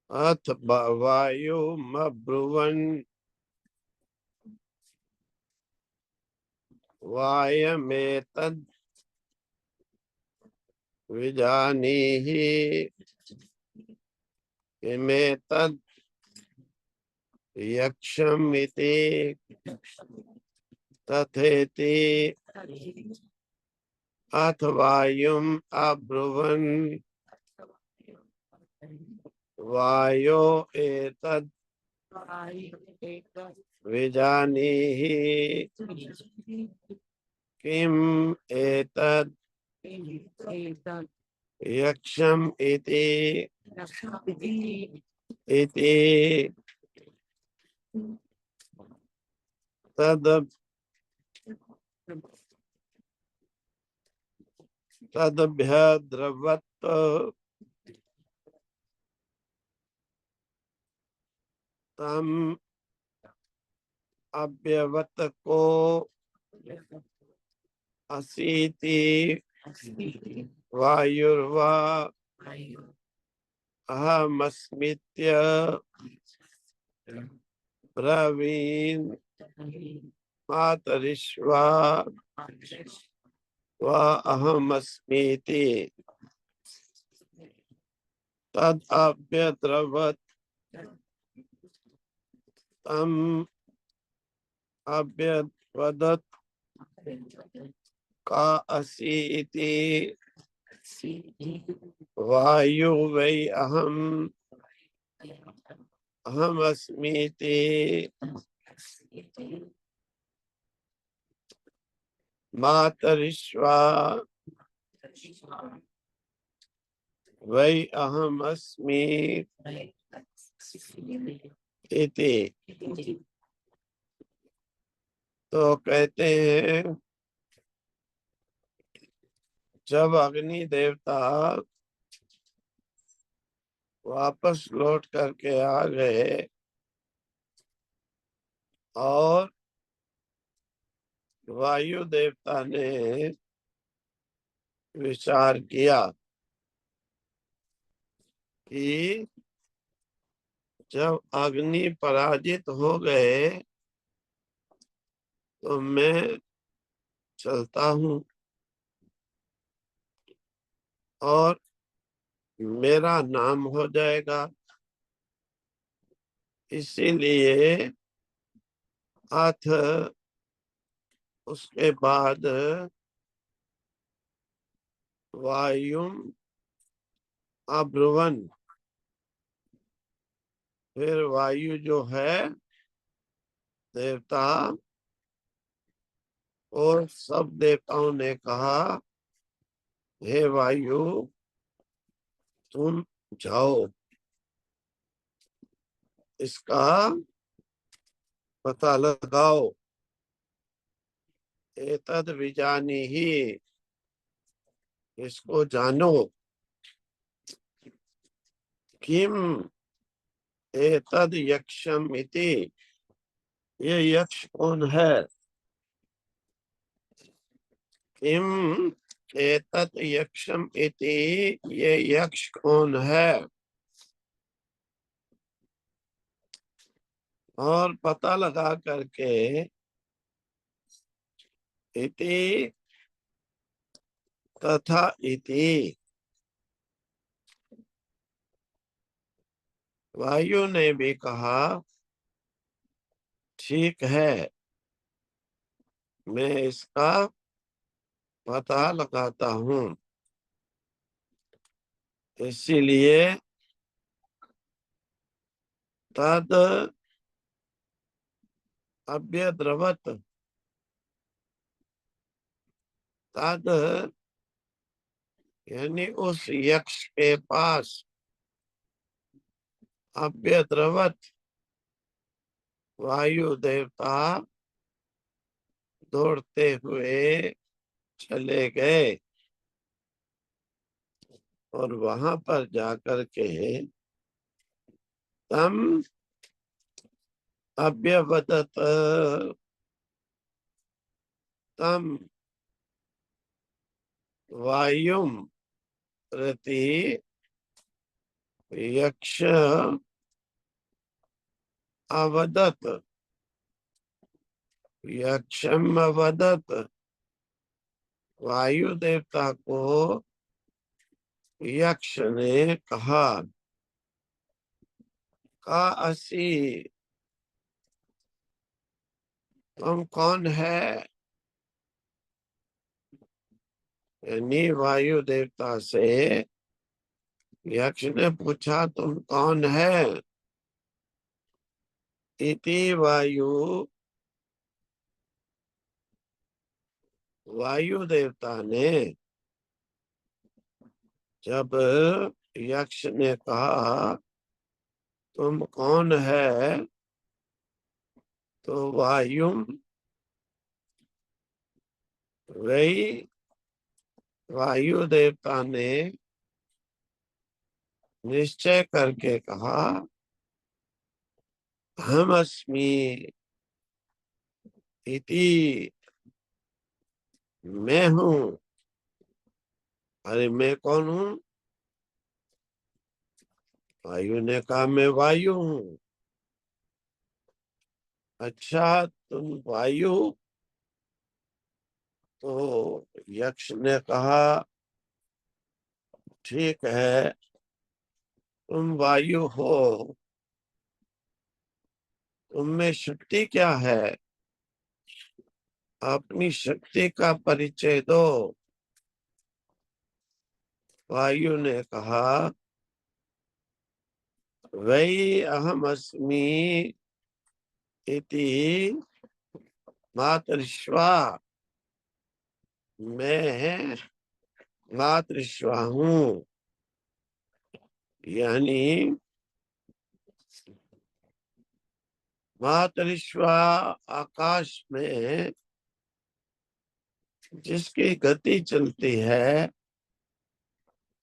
अथ वायुमब्रुवन् वायमेतद् विजानीहि किमेतद् यक्षमिति तथेति अथ वायुम् अब्रुवन् वायो एतद् विजानीहि किम् एतद् यक्षम् इति तदभ्यद्रवत् तम अव्यवत को असीति वायुर्वा अहमस्मित्य ब्रवीन् मातरिश्वा वा अहमस्मीति तद अभ्यद्रवत् तम अभ्यवदत् का असि इति वायु वै अहमस्मीति मातरिश्वा वै अहमस्मि इति। तो कहते हैं जब अग्नि देवता वापस लौट करके आ गए और वायु देवता ने विचार किया कि जब अग्नि पराजित हो गए तो मैं चलता हूँ और मेरा नाम हो जाएगा, इसीलिए अथ उसके बाद वायुम अब्रुवन, फिर वायु जो है देवता और सब देवताओं ने कहा हे वायु तुम जाओ, इसका पता लगाओ, एतद विजानी ही, इसको जानो, किम एतद यक्षम इति, ये यक्ष कौन है, किम एतद यक्षम इति, ये यक्ष कौन है, और पता लगा करके इति तथा इति, वायु ने भी कहा ठीक है, मैं इसका पता लगाता हूँ, इसीलिए तद अभ्यद्रवत, तद यानी उस यक्ष के पास, अभ्यद्रवत वायु देवता दौड़ते हुए चले गए और वहां पर जाकर के तम अभ्यवदत, तम वायुम प्रति यक्ष अवदत, यक्षम अवदत, वायु देवता को यक्ष ने कहा, का असी, तुम कौन है? यानी वायु देवता से यक्ष ने पूछा, तुम कौन है? इति वायु, वायु देवता ने जब यक्ष ने कहा तुम कौन है, तो वायु वही वायु देवता ने निश्चय करके कहा, हम अस्मि इति, मैं हूं। अरे मैं कौन हूं? वायु ने कहा मैं वायु हूं। अच्छा तुम वायु? तो यक्ष ने कहा ठीक है, तुम वायु हो, तुम में शक्ति क्या है? अपनी शक्ति का परिचय दो। वायु ने कहा वही अहम अस्मि इति मातृश्वा, मैं मातृश्वा हूँ। यानी मातृश्वा आकाश में जिसकी गति चलती है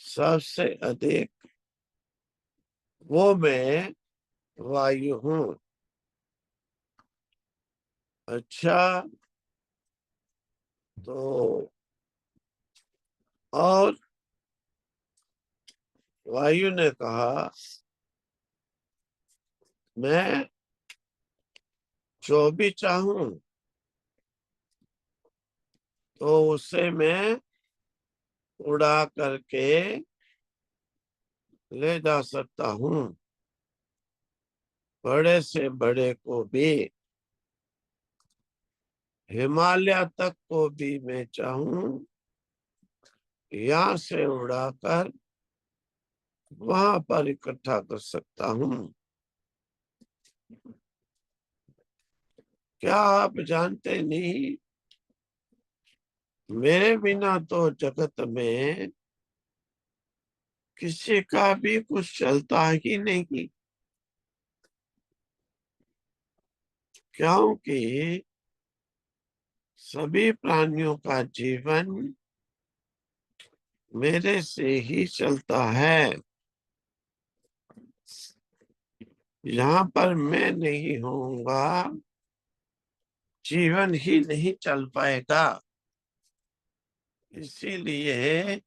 सबसे अधिक, वो मैं वायु हूँ। अच्छा तो और वायु ने कहा मैं जो भी चाहूं तो उसे मैं उड़ा करके ले जा सकता हूँ। बड़े से बड़े को भी, हिमालय तक को भी मैं चाहूं यहाँ से उड़ाकर वहां पर इकट्ठा कर सकता हूँ। क्या आप जानते नहीं, मेरे बिना तो जगत में किसी का भी कुछ चलता ही नहीं, क्योंकि सभी प्राणियों का जीवन मेरे से ही चलता है। यहाँ पर मैं नहीं होऊंगा, जीवन ही नहीं चल पाएगा। इसीलिए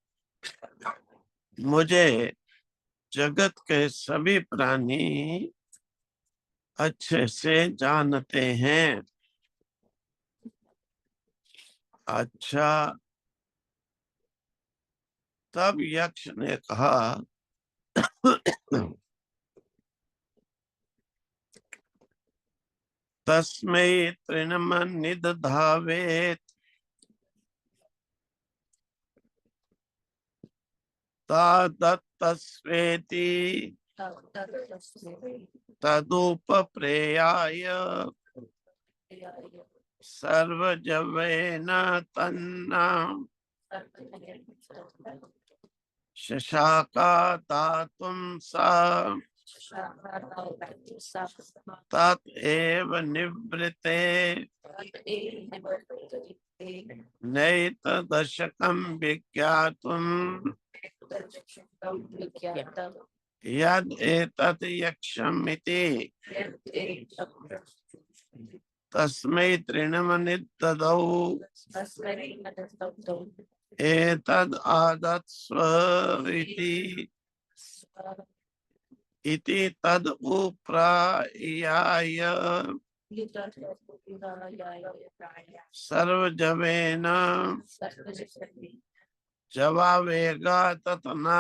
मुझे जगत के सभी प्राणी अच्छे से जानते हैं। अच्छा तब यक्ष ने कहा तस्मै तृणमनिदधावेत् तदत्तस्वेति तदुपप्रेयाय सर्वजवेन तन्ना शशाका दातुं सा तत् निवृते नैतदशकं विज्ञातुम् यद् एतत् यक्षमिति तस्मै तृणमनिदधौ एतद् आदत्स्व इति इति तद उप्रायाय सर्वजवेन जवावेगा ततना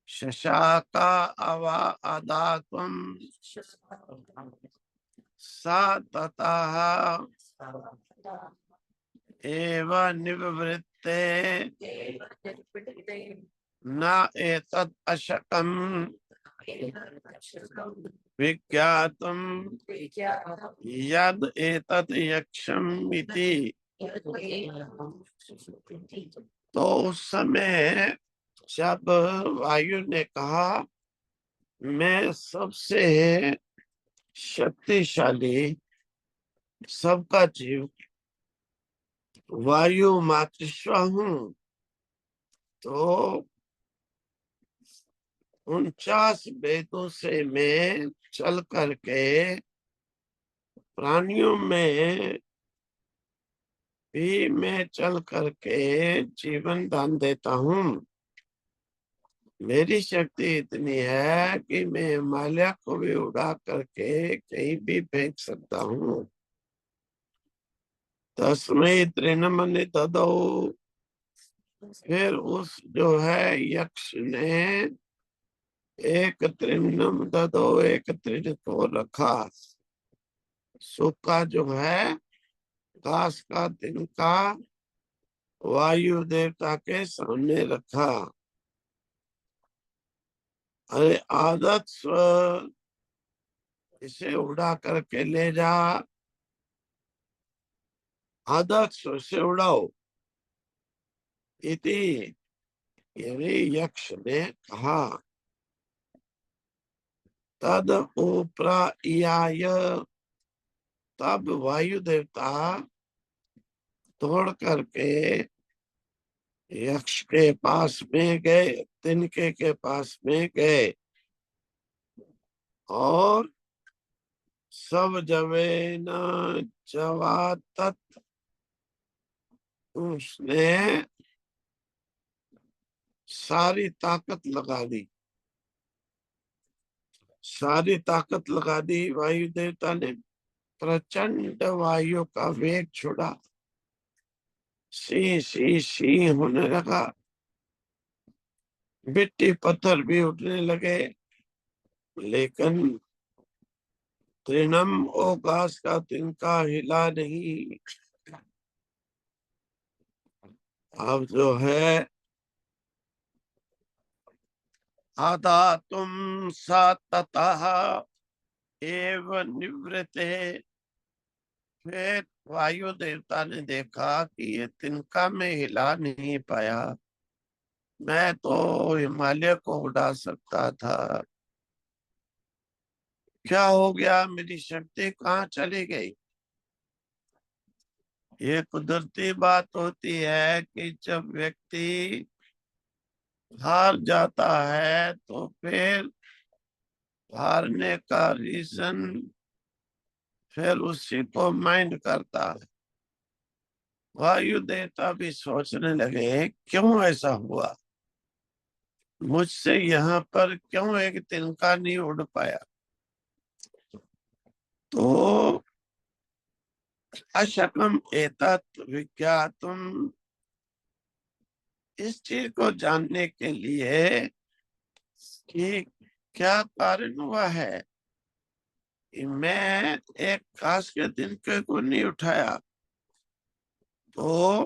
शशाका अवा अदात्वम सा ततः एव निवृत्ते न एतत् अशकं विज्ञातुं यद् एतत् यक्षम् इति। तो उस समय जब वायु ने कहा मैं सबसे शक्तिशाली सबका जीव वायु मातृश्व हूँ, तो 49 वेदों से मैं चल करके प्राणियों में भी मैं चल करके जीवन दान देता हूँ। मेरी शक्ति इतनी है कि मैं हिमालय को भी उड़ा करके कहीं भी फेंक सकता हूँ। तस्मै तृणमनि ददौ, फिर उस जो है यक्ष ने एक तृणम ददौ, एक तृण को रखा। सूखा जो है घास का तिनका वायु देवता के सामने रखा। अरे आदत स्व, इसे उड़ा करके ले जा, आदत स्व से उड़ाओ। इति यानी यक्ष ने कहा। तद उप्रायाय, तब वायु देवता तोड़ करके यक्ष के पास में गए, तिनके के पास में गए और सब जवे न जवा तत्, उसने सारी ताकत लगा दी, सारी ताकत लगा दी। वायु देवता ने प्रचंड वायु का वेग छोड़ा, सी सी सी होने लगा, मिट्टी पत्थर भी उठने लगे, लेकिन तृणम ओ घास का तिनका हिला नहीं। अब जो है आधा तुम सततः एव निवृत्ते, फिर वायु देवता ने देखा कि ये तिनका में हिला नहीं पाया, मैं तो हिमालय को उड़ा सकता था, क्या हो गया, मेरी शक्ति कहाँ चली गई। ये कुदरती बात होती है कि जब व्यक्ति हार जाता है तो फिर हारने का रीजन फिर उसी को माइंड करता है। वायु देवता भी सोचने लगे क्यों ऐसा हुआ, मुझसे यहाँ पर क्यों एक तिनका नहीं उड़ पाया। तो अशकम एतत् विज्ञातुम, इस चीज को जानने के लिए कि क्या कारण हुआ है कि मैं एक खास के तिनके को नहीं उठाया, तो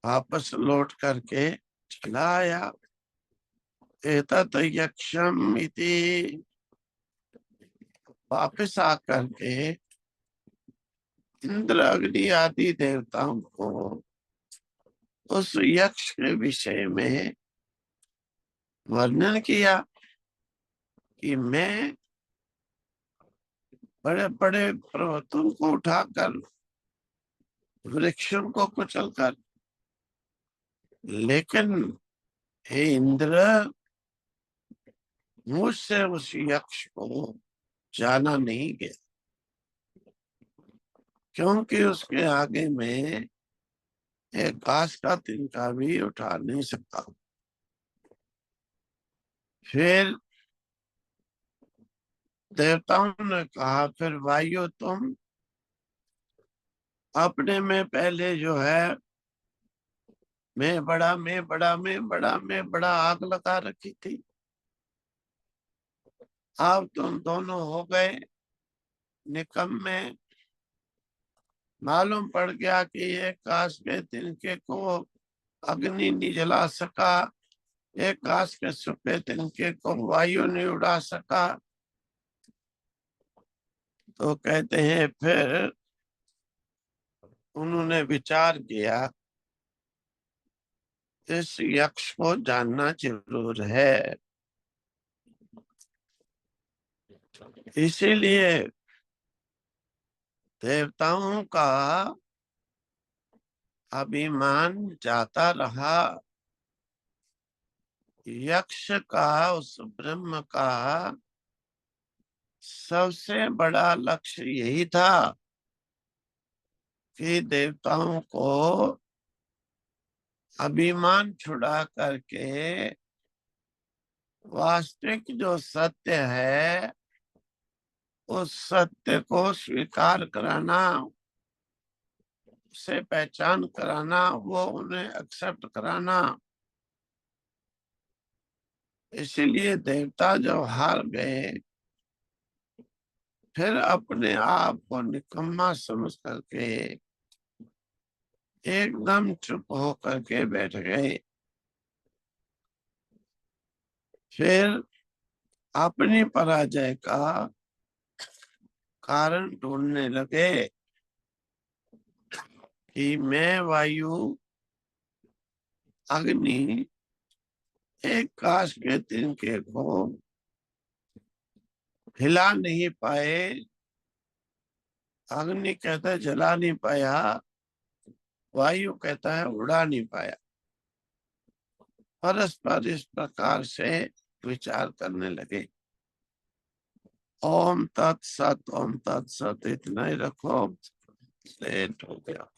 वापस लौट करके चला आया। एतत् यक्षम इति, वापस आकर के इंद्र अग्नि आदि देवताओं को उस यक्ष के विषय में वर्णन किया कि मैं बड़े बड़े पर्वतों को उठाकर, वृक्षों को कुचलकर, लेकिन हे इंद्र, मुझसे उस यक्ष को जाना नहीं गया, क्योंकि उसके आगे में एक घास का तिनका भी उठा नहीं सकता। फिर देवताओं ने कहा, फिर वायु तुम अपने में पहले जो है मैं बड़ा मैं बड़ा मैं बड़ा मैं बड़ा आग लगा रखी थी, अब तुम दोनों हो गए निकम्मे। मालूम पड़ गया कि ये काश के तिनके को अग्नि नहीं जला सका, एक काश के सफेद तिनके को वायु नहीं उड़ा सका। तो कहते हैं फिर उन्होंने विचार किया, इस यक्ष को जानना जरूर है। इसीलिए देवताओं का अभिमान जाता रहा। यक्ष का, उस ब्रह्म का सबसे बड़ा लक्ष्य यही था कि देवताओं को अभिमान छुड़ा करके वास्तविक जो सत्य है उस सत्य को स्वीकार कराना, उसे पहचान कराना, वो उन्हें एक्सेप्ट कराना। इसीलिए देवता जब हार गए, फिर अपने आप को निकम्मा समझ करके एकदम चुप होकर के बैठ गए। फिर अपनी पराजय का कारण ढूंढने लगे कि मैं वायु अग्नि एक काश के तिनके को हिला नहीं पाए। अग्नि कहता है जला नहीं पाया, वायु कहता है उड़ा नहीं पाया। परस्पर इस प्रकार से विचार करने लगे। ओम तत्सत, ओम तत्सत, इतना ही रखो। लेट हो गया।